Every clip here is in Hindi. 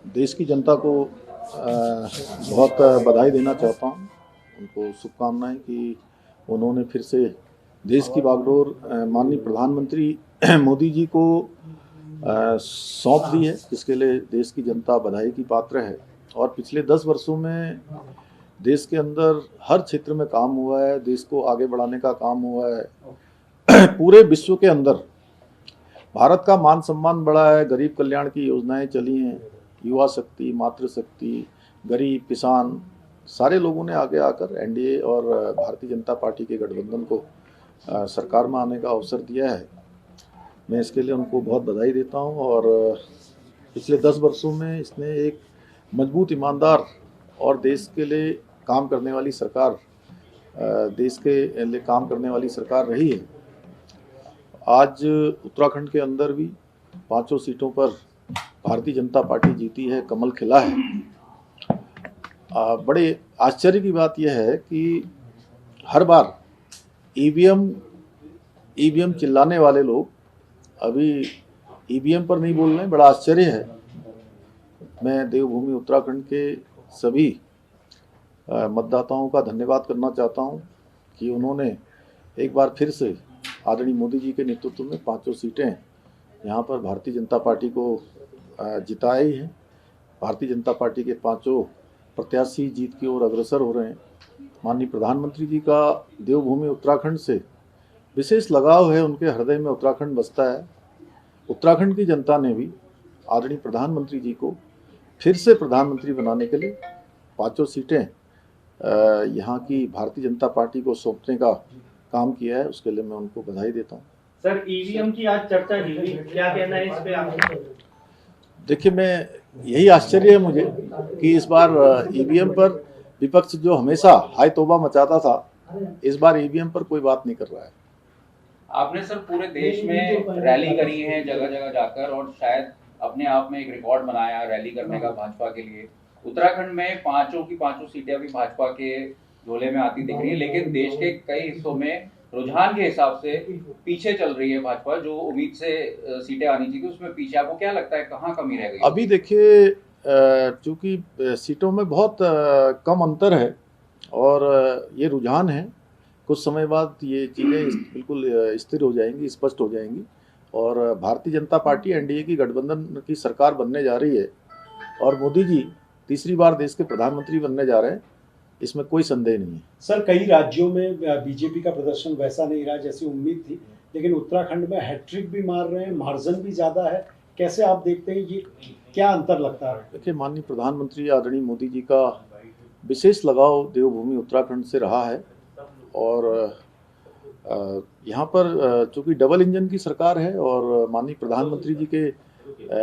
देश की जनता को बहुत बधाई देना चाहता हूँ। उनको शुभकामनाएं कि उन्होंने फिर से देश की बागडोर माननीय प्रधानमंत्री मोदी जी को सौंप दी है, जिसके लिए देश की जनता बधाई की पात्र है। और पिछले 10 वर्षों में देश के अंदर हर क्षेत्र में काम हुआ है, देश को आगे बढ़ाने का काम हुआ है। पूरे विश्व के अंदर भारत का मान सम्मान बढ़ा है, गरीब कल्याण की योजनाएं चली हैं, युवा शक्ति, मातृशक्ति, गरीब, किसान, सारे लोगों ने आगे आकर एनडीए और भारतीय जनता पार्टी के गठबंधन को सरकार में आने का अवसर दिया है। मैं इसके लिए उनको बहुत बधाई देता हूं। और पिछले 10 वर्षों में इसने एक मजबूत, ईमानदार और देश के लिए काम करने वाली सरकार, देश के लिए काम करने वाली सरकार रही है। आज उत्तराखंड के अंदर भी 5 सीटों पर भारतीय जनता पार्टी जीती है, कमल खिला है। बड़े आश्चर्य की बात यह है कि हर बार ईवीएम चिल्लाने वाले लोग अभी ईवीएम पर नहीं बोल रहे हैं। बड़ा आश्चर्य है। मैं देवभूमि उत्तराखंड के सभी मतदाताओं का धन्यवाद करना चाहता हूं कि उन्होंने एक बार फिर से आदरणीय मोदी जी के नेतृत्व में 5 सीटें यहाँ पर भारतीय जनता पार्टी को जिताई हैं। भारतीय जनता पार्टी के 5 प्रत्याशी जीत की ओर अग्रसर हो रहे हैं। माननीय प्रधानमंत्री जी का देवभूमि उत्तराखंड से विशेष लगाव है, उनके हृदय में उत्तराखंड बसता है। उत्तराखंड की जनता ने भी आदरणीय प्रधानमंत्री जी को फिर से प्रधानमंत्री बनाने के लिए 5 सीटें यहाँ की भारतीय जनता पार्टी को सौंपने का काम किया है। उसके लिए मैं उनको बधाई देता हूँ। सर, ईवीएम की आज चर्चा की हुई, क्या कहना है इस पे आपका? देखिए, मैं यही आश्चर्य है मुझे कि इस बार ईवीएम पर विपक्ष जो हमेशा हाय तौबा मचाता था, इस बार ईवीएम पर कोई बात नहीं कर रहा है। आपने सर पूरे देश में रैली करी है, जगह जगह जाकर, और शायद अपने आप में एक रिकॉर्ड बनाया रैली करने का भाजपा के लिए। उत्तराखंड में 5 की 5 सीटें अभी भाजपा के झोले में आती दिख रही है, लेकिन देश के कई हिस्सों में रुझान के हिसाब से पीछे चल रही है भाजपा। जो उम्मीद से सीटें आनी चाहिए उसमें पीछे। आपको क्या लगता है कहाँ कमी रह गई? अभी देखिए, चूंकि सीटों में बहुत कम अंतर है और ये रुझान है, कुछ समय बाद ये चीज़ें बिल्कुल स्थिर हो जाएंगी, स्पष्ट हो जाएंगी। और भारतीय जनता पार्टी एनडीए की गठबंधन की सरकार बनने जा रही है और मोदी जी तीसरी बार देश के प्रधानमंत्री बनने जा रहे हैं, इसमें कोई संदेह नहीं है। सर, कई राज्यों में बीजेपी का प्रदर्शन वैसा नहीं रहा जैसी उम्मीद थी, लेकिन उत्तराखंड में हैट्रिक भी मार रहे हैं, मार्जिन भी ज़्यादा है। कैसे आप देखते हैं, ये क्या अंतर लगता है? देखिए, माननीय प्रधानमंत्री आदरणीय मोदी जी का विशेष लगाव देवभूमि उत्तराखंड से रहा है। और यहाँ पर चूँकि डबल इंजन की सरकार है और माननीय प्रधानमंत्री जी के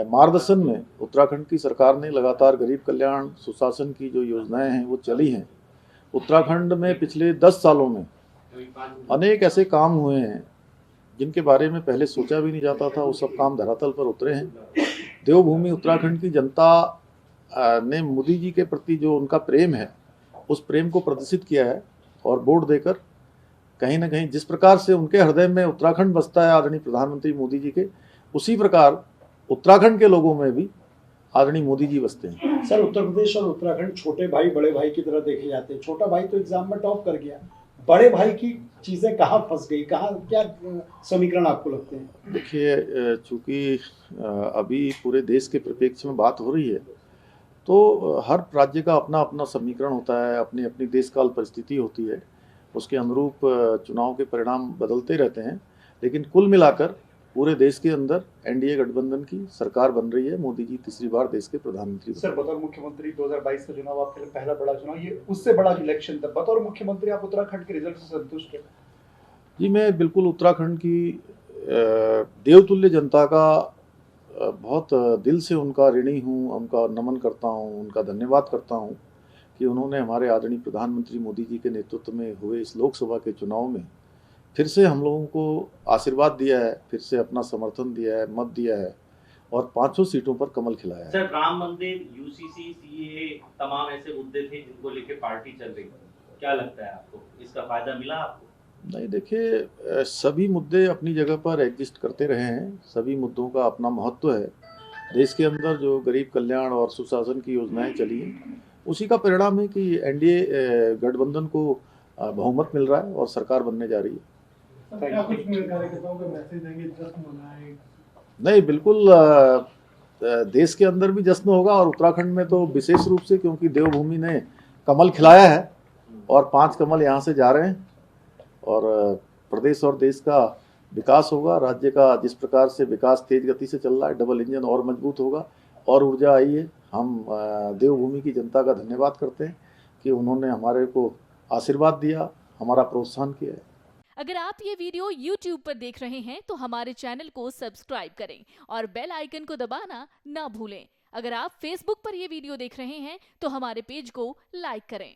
मार्गदर्शन में उत्तराखंड की सरकार ने लगातार गरीब कल्याण, सुशासन की जो योजनाएं हैं वो चली हैं। उत्तराखंड में पिछले 10 सालों में अनेक ऐसे काम हुए हैं जिनके बारे में पहले सोचा भी नहीं जाता था, वो सब काम धरातल पर उतरे हैं। देवभूमि उत्तराखंड की जनता ने मोदी जी के प्रति जो उनका प्रेम है, उस प्रेम को प्रदर्शित किया है। और वोट देकर कहीं ना कहीं जिस प्रकार से उनके हृदय में उत्तराखंड बसता है आदरणीय प्रधानमंत्री मोदी जी के, उसी प्रकार उत्तराखंड के लोगों में भी आदरणीय मोदी जी बसते हैं। सर, उत्तर प्रदेश और उत्तराखंड छोटे भाई बड़े भाई की तरह देखे जाते हैं। छोटा भाई तो एग्जाम में टॉप कर गया, बड़े भाई की चीजें कहाँ फंस गई, कहाँ क्या समीकरण आपको लगते हैं? देखिए, चूँकि अभी पूरे देश के परिप्रेक्ष्य में बात हो रही है, तो हर राज्य का अपना अपना समीकरण होता है, अपनी अपनी देशकाल परिस्थिति होती है, उसके अनुरूप चुनाव के परिणाम बदलते रहते हैं। लेकिन कुल मिलाकर पूरे देश के अंदर एनडीए गठबंधन की सरकार बन रही है। मोदी जी तीसरी बार देश के प्रधानमंत्री। सर, बतौर मुख्यमंत्री 2022 का चुनाव आपके लिए पहला बड़ा चुनाव, ये उससे बड़ा इलेक्शन था। बतौर मुख्यमंत्री आप उत्तराखंड के रिजल्ट से संतुष्ट हैं? जी, मैं बिल्कुल उत्तराखंड की देवतुल्य जनता का बहुत दिल से उनका ऋणी हूँ, उनका नमन करता हूँ, उनका धन्यवाद करता हूँ कि उन्होंने हमारे आदरणीय प्रधानमंत्री मोदी जी के नेतृत्व में हुए इस लोकसभा के चुनाव में फिर से हम लोगों को आशीर्वाद दिया है, फिर से अपना समर्थन दिया है, मत दिया है और 5 सीटों पर कमल खिलाया है। सर, राम मंदिर, यूसीसी, सीएए, तमाम ऐसे मुद्दे थे जिनको लेकर पार्टी चल रही, क्या लगता है आपको, इसका फायदा मिला आपको? नहीं, देखिए, सभी मुद्दे अपनी जगह पर एग्जिस्ट करते रहे हैं, सभी मुद्दों का अपना महत्व है देश के अंदर जो गरीब कल्याण और सुशासन की योजनाएं चली हैं, उसी का परिणाम है कि एनडीए गठबंधन को बहुमत मिल रहा है और सरकार बनने जा रही है। क्या कुछ कार्यकर्ताओं का मैसेज देंगे, जश्न मनाएं? नहीं, बिल्कुल देश के अंदर भी जश्न होगा और उत्तराखंड में तो विशेष रूप से, क्योंकि देवभूमि ने कमल खिलाया है और 5 कमल यहाँ से जा रहे हैं और प्रदेश और देश का विकास होगा। राज्य का जिस प्रकार से विकास तेज गति से चल रहा है, डबल इंजन और मजबूत होगा और ऊर्जा आई है। हम देवभूमि की जनता का धन्यवाद करते हैं कि उन्होंने हमारे को आशीर्वाद दिया, हमारा प्रोत्साहन किया है। अगर आप ये वीडियो YouTube पर देख रहे हैं तो हमारे चैनल को सब्सक्राइब करें और बेल आइकन को दबाना ना भूलें। अगर आप Facebook पर ये वीडियो देख रहे हैं तो हमारे पेज को लाइक करें।